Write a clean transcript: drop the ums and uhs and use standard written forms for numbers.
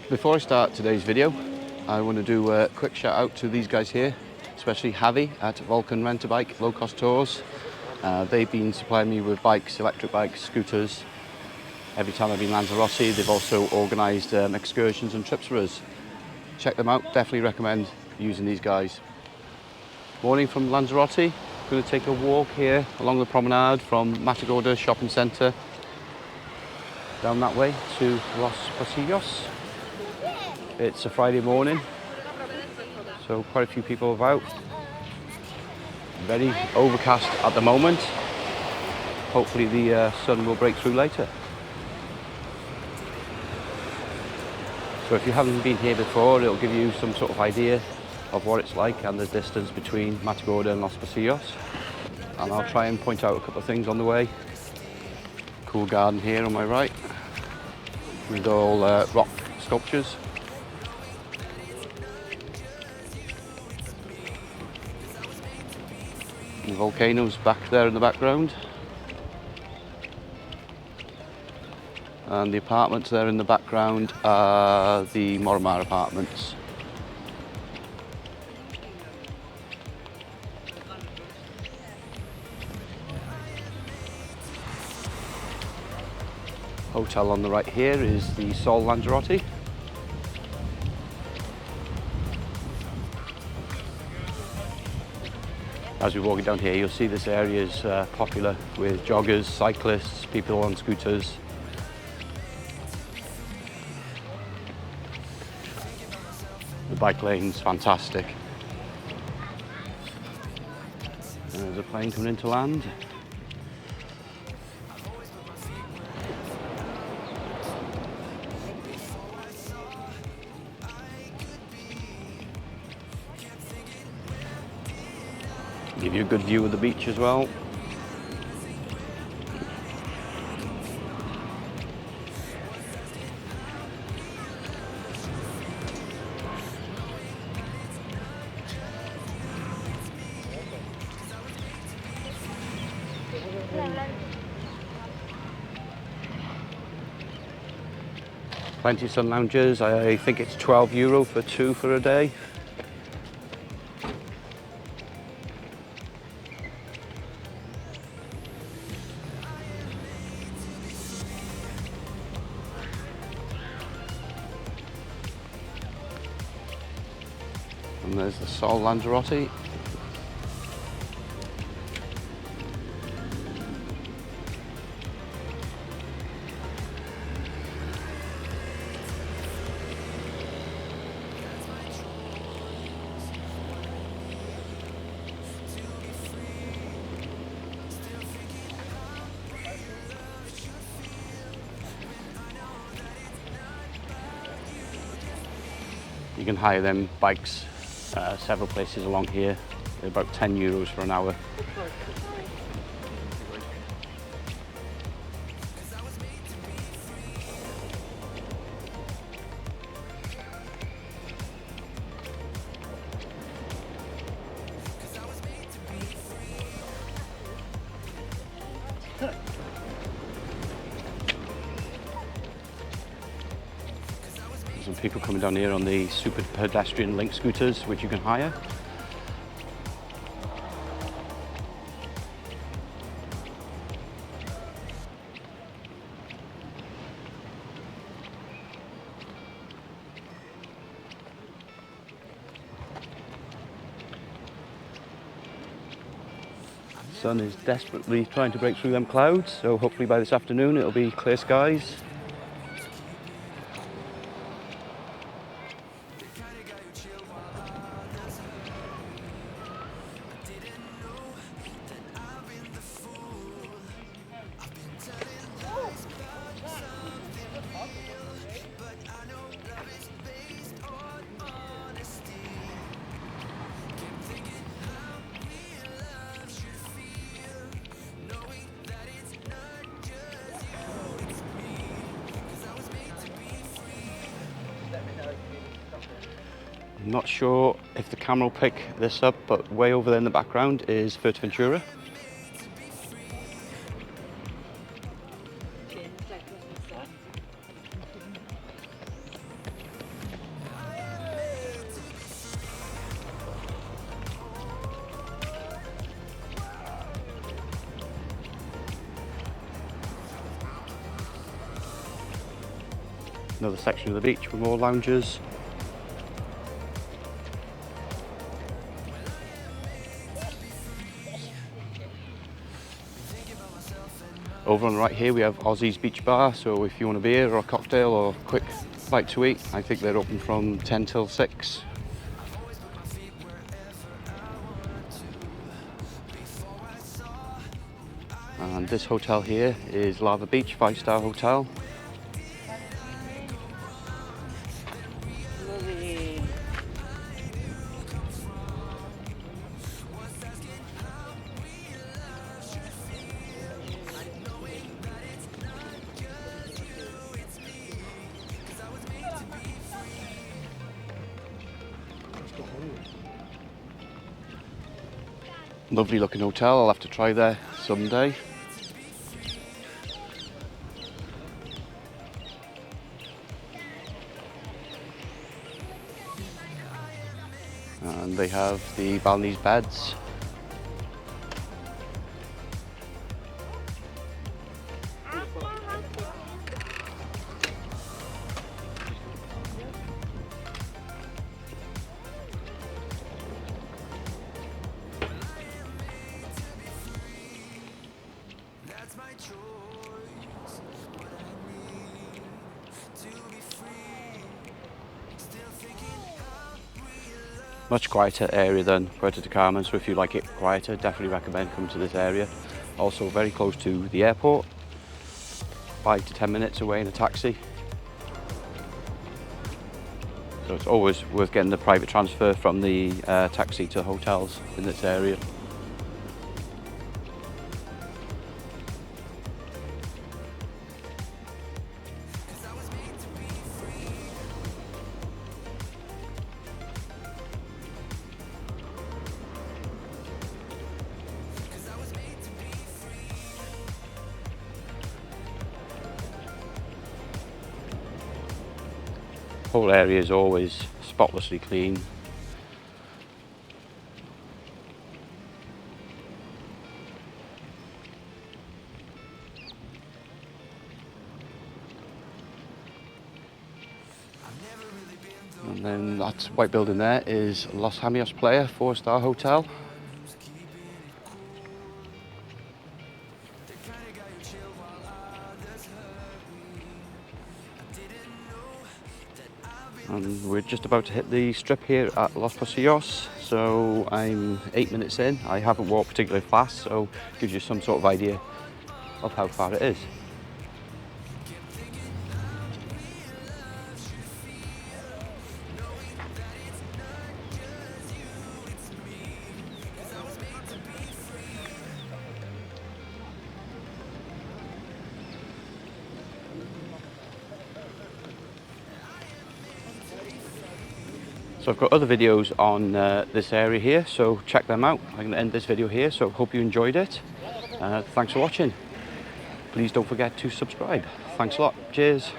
Before I start today's video, I want to do a quick shout out to these guys here, especially Javi at Vulcan Rent-A-Bike Low Cost Tours. They've been supplying me with bikes, electric bikes, scooters. Every time I've been Lanzarote, they've also organised excursions and trips for us. Check them out, definitely recommend using these guys. Morning from Lanzarote, going to take a walk here along the promenade from Matagorda shopping centre down that way to Los Pocillos. It's a Friday morning, so quite a few people about. Very overcast at the moment. Hopefully the sun will break through later. So if you haven't been here before, it'll give you some sort of idea of what it's like and the distance between Matagorda and Los Pocillos. And I'll try and point out a couple of things on the way. Cool garden here on my right with all rock sculptures. The volcano's back there in the background. And the apartments there in the background are the Morimar apartments. Hotel on the right here is the Sol Lanzarote. As we're walking down here, you'll see this area is popular with joggers, cyclists, people on scooters. The bike lane's fantastic. And there's a plane coming into land. Give you a good view of the beach as well. Plenty of sun lounges. I think it's €12 for two for a day. And there's the Sol Lanzarote. You can hire them bikes several places along here. They're about €10 for an hour. Some people coming down here on the super pedestrian link scooters, which you can hire. The sun is desperately trying to break through them clouds, so hopefully by this afternoon it'll be clear skies. I'm not sure if the camera will pick this up, but way over there in the background is Fuerteventura. Another section of the beach with more lounges. Over on the right here we have Aussie's Beach Bar, so if you want a beer or a cocktail or a quick bite to eat, I think they're open from 10 till 6. And this hotel here is Lava Beach, 5-star hotel. Lovely looking hotel, I'll have to try there someday. And they have the Balinese beds. Much quieter area than Puerto de Carmen, so if you like it quieter, definitely recommend coming to this area. Also very close to the airport, 5 to 10 minutes away in a taxi. So it's always worth getting the private transfer from the taxi to hotels in this area. The whole area is always spotlessly clean. And then that white building there is Los Pocillos Playa, 4-star hotel. And we're just about to hit the strip here at Los Pocillos, so I'm 8 minutes in. I haven't walked particularly fast, so it gives you some sort of idea of how far it is. So I've got other videos on this area here, so check them out. I'm going to end this video here, so hope you enjoyed it. Thanks for watching. Please don't forget to subscribe. Thanks a lot. Cheers.